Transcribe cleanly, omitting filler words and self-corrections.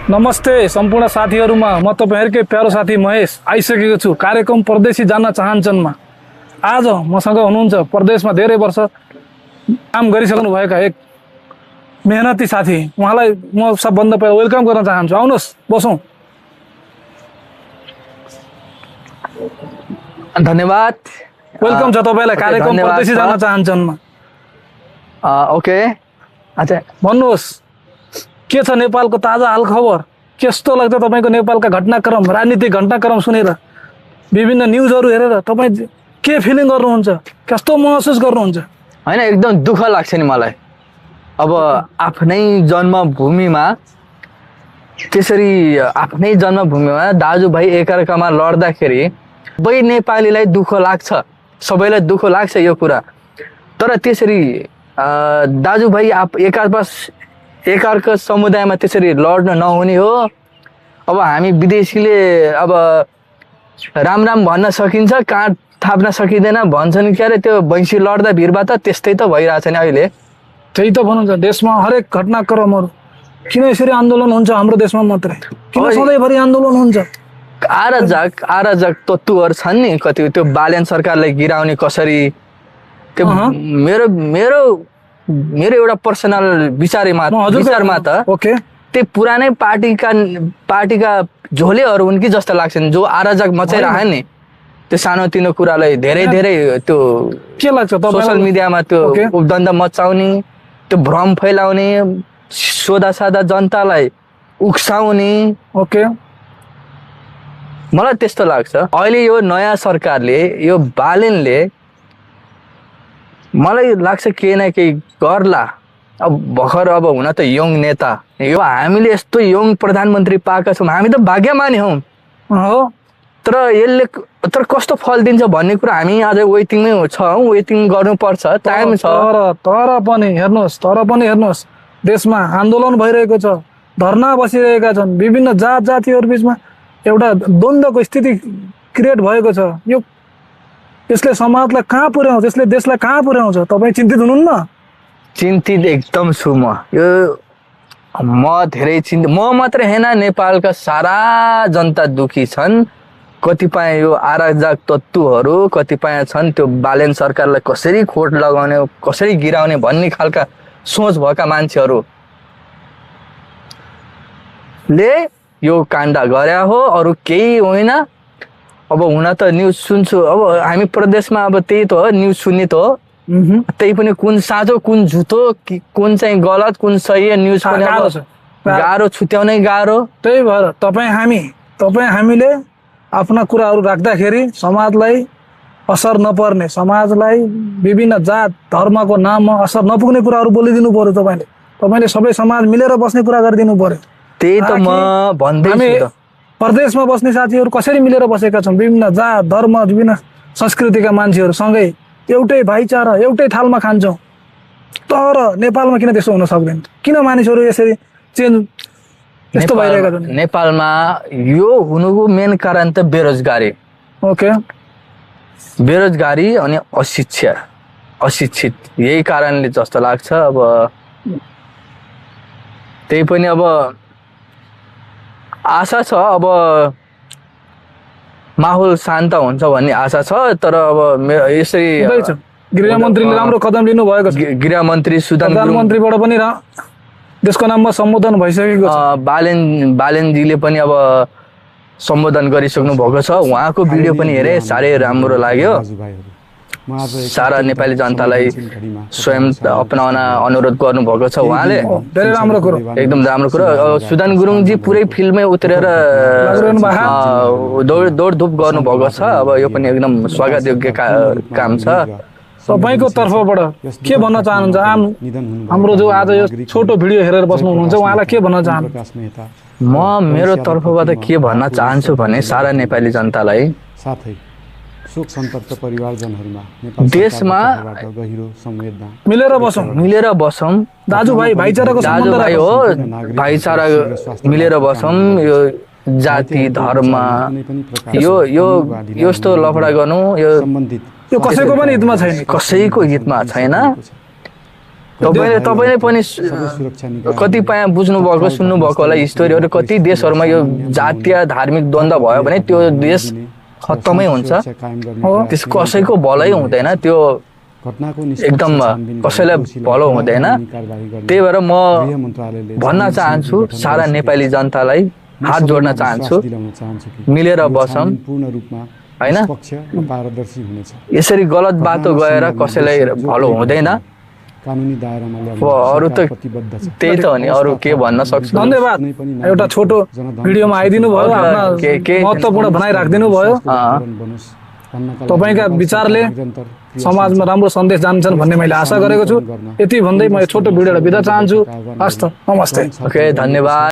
नमस्ते सम्पूर्ण साथीहरुमा म तपाईहरुकै प्यारो साथी महेश आइसकेको छु कार्यक्रम परदेशी जान्न चाहन्छन्मा। आज मसँग हुनुहुन्छ परदेशमा धेरै वर्ष काम गरिसक्नु भएका एक मेहनती साथी। उहाँलाई म सबभन्दा पहिला वेलकम गर्न चाहन्छु। आउनुहोस् बसौं। धन्यवाद। वेलकम छ तपाईलाई कार्यक्रम परदेशी जान्न चाहन्छन्मा। ओके, अच्छा भन्नुहोस् के छ नेपालको ताजा हाल खबर? कस्तो लाग्छ तपाईको नेपालका घटनाक्रम, राजनीतिक घटनाक्रम सुनेर, विभिन्न न्यूजहरु हेरेर तपाई के फिलिङ गर्नुहुन्छ? कस्तो महसुस गर्नुहुन्छ? हैन, एकदम दुःख लाग्छ नि मलाई। अब आफ्नै जन्मभूमिमा त्यसरी आफ्नै जन्मभूमिमा दाजुभाइ एकअर्कामा लड्दाखेरि सबै नेपालीलाई दुःख लाग्छ, सबैलाई दुःख लाग्छ यो कुरा। तर त्यसरी दाजुभाइ एकअर्का समुदायमा त्यसरी लड्न नहुने हो। अब हामी विदेशीले अब राम राम भन्न सकिन्छ, काँड थाप्न सकिँदैन भन्छन्। के अरे त्यो भैँसी लड्दा भिरबा त त्यस्तै त भइरहेछ नि अहिले। त्यही त भन्नुहुन्छ, देशमा हरेक घटनाक्रमहरु किन यसरी आन्दोलन हुन्छ? हाम्रो देशमा मात्रै किन सधैँभरि आन्दोलन हुन्छ? आराजक तत्त्वहरु छन् नि कति। त्यो बालेन सरकारलाई गिराउने कसरी, त्यो मेरो एउटा पर्सनल विचारमा त ओके, त्यो पुरानै पार्टीका झोलेहरु हुन् कि जस्तो लाग्छ नि, जो आराजक मचाइरहे नि। त्यो सानोतिनो कुरालाई धेरै त्यो के लाग्छ सोशल मिडियामा त्यो उपद्वन्द मचाउने, त्यो भ्रम फैलाउने, सोधा सादा जनतालाई उक्साउने। ओके, मलाई त्यस्तो लाग्छ। अहिले यो नयाँ सरकारले, यो बालेनले मलाई लाग्छ केही न केही गर्ला। अब भर्खर अब हुन त यङ नेता, यो हामीले यस्तो यङ प्रधानमन्त्री पाएका छौँ, हामी त भाग्यमानी हौँ। तर कस्तो फल दिन्छ भन्ने कुरा हामी आज वेटिङमै छौँ, वेटिङ गर्नुपर्छ, टाइम छ। तर पनि हेर्नुहोस् देशमा आन्दोलन भइरहेको छ, धरना बसिरहेका छन्, विभिन्न जातिहरु बीचमा एउटा द्वन्द्वको स्थिति क्रिएट भएको छ। यसले समाजलाई कहाँ पुर्याउँछ? यसले देशलाई कहाँ पुर्याउँछ? तपाईँ चिन्तित हुनुहुन्न? चिन्तित एकदम छु म। धेरै चिन्तित। म मात्रै हैन, नेपालका सारा जनता दुखी छन्। कतिपय यो आराजक तत्त्वहरु कतिपय छन्, त्यो बालेन सरकारलाई कसरी खोट लगाउने, कसरी गिराउने भन्ने खालका सोच भएका मान्छेहरुले यो काण्ड गरे हो, अरु केही होइन। अब हुन त न्यूज सुन्छु, अब हामी प्रदेशमा अब त्यही त हो, न्यूज सुन्ने त हो। त्यही पनि कुन साँचो कुन झुटो, कुन चाहिँ गलत कुन सही न्यूज पनि गाह्रो, छुट्याउनै गाह्रो। त्यही भएर हामीले आफ्ना कुराहरू राख्दाखेरि समाजलाई असर नपर्ने, समाजलाई विभिन्न जात धर्मको नाममा असर नपुग्ने कुराहरू बोलिदिनु पर्यो। तपाईले सबै समाज मिलेर बस्ने कुरा गरिदिनु पर्यो। त्यही त म भन्दैछु। परदेशमा बस्ने साथीहरु कसरी मिलेर बसेका छन्, विभिन्न जात धर्म विभिन्न संस्कृतिका मान्छेहरु सँगै एउटै भाइचारा एउटै थालमा खान्छौं। तर नेपालमा किन त्यस्तो हुन सक्दैन? किन मानिसहरु यसरी चेन्ज यस्तो भइरहेका छन्? नेपालमा यो हुनुको मेन कारण त बेरोजगारी। ओके, बेरोजगारी अनि अशिक्षित यही कारणले जस्तो लाग्छ। अब त्यही पनि अब आशा छ, अब माहौल शान्त हुन्छ भन्ने आशा छ। तर अब यसरी गृहमन्त्रीले राम्रो कदम लिनु भएको छ। गृहमन्त्री प्रधानमन्त्रीबाट पनि देशको नाममा सम्बोधन भइसकेको छ। बालेनजीले पनि अब सम्बोधन गरिसक्नु भएको छ। उहाँको भिडियो पनि हेरे, साह्रै राम्रो लाग्यो। सारा नेपाली जनतालाई स्वयं अपनाउन अनुरोध गर्नु भएको छ उहाँले। धेरै राम्रो कुरो, एकदम राम्रो कुरो। सुदान गुरुङजी पुरै फिल्डमै उत्रेर दौडधुप गर्नु भएको छ। अब यो पनि एकदम स्वागत योग्य काम छ। तपाईको तर्फबाट के भन्न चाहनुहुन्छ? हाम्रो जो आज यो छोटो भिडियो हेरेर बस्नु हुनुहुन्छ, उहाँलाई के भन्न चाहनुहुन्छ? म मेरो तर्फबाट के भन्न चाहन्छु भने सारा नेपाली जनतालाई, शोक सन्तप्त परिवारजनहरुमा देशमा मिलेर बसौं, दाजुभाइ भाइचाराको सम्बन्ध हो, भाइचारा मिलेर बसौं। यो जाति धर्म यो यस्तो लफडा गर्नु यो कसैको पनि हितमा छैन, कसैको हितमा छैन। तपाईँले पनि सबै सुरक्षा निकाय कतिपय बुझ्नुभएको सुन्नुभएको होला स्टोरीहरू कति देशहरूमा यो जातीय धार्मिक द्वन्द्व भयो भने त्यो देश खत्तमै हुन्छ सुरक्षा कायम गर्ने हो, प्रयास त्यस गरिरहेको कसैको भलै हुँदैन त्यो घटनाको एकदम कसैलाई भलो हुँदैन त्यही भएर म गृह मन्त्रालयले भन्न चाहन्छु सारा नेपाली जनतालाई हात जोड्न चाहन्छु मिलेर बसौँ पूर्ण रूपमा हैन? निष्पक्ष र पारदर्शी हुनेछ यसरी गलत बाटो गएर कसैलाई भलो हुँदैन कानुनी दायरामा ल्याउन अरू त सरकार प्रतिबद्ध छ त्यही त हो नि अरू के भन्न सक्छु धन्यवाद कुनै पनि एउटा छोटो भिडियोमा आइदिनु भयो आफ्ना के- महत्त्वपूर्ण भनाइ राखिदिनु भयो बनोस् भन्नका लागि तपाईँका विचारले निरन्तर क्रियाशील समाजमा राम्रो सन्देश जान्छन् भन्ने मैले आशा गरेको छु यति भन्दै म यो छोटो भिडियोलाई बिदा चाहन्छु हस्त नमस्ते ओके धन्यवाद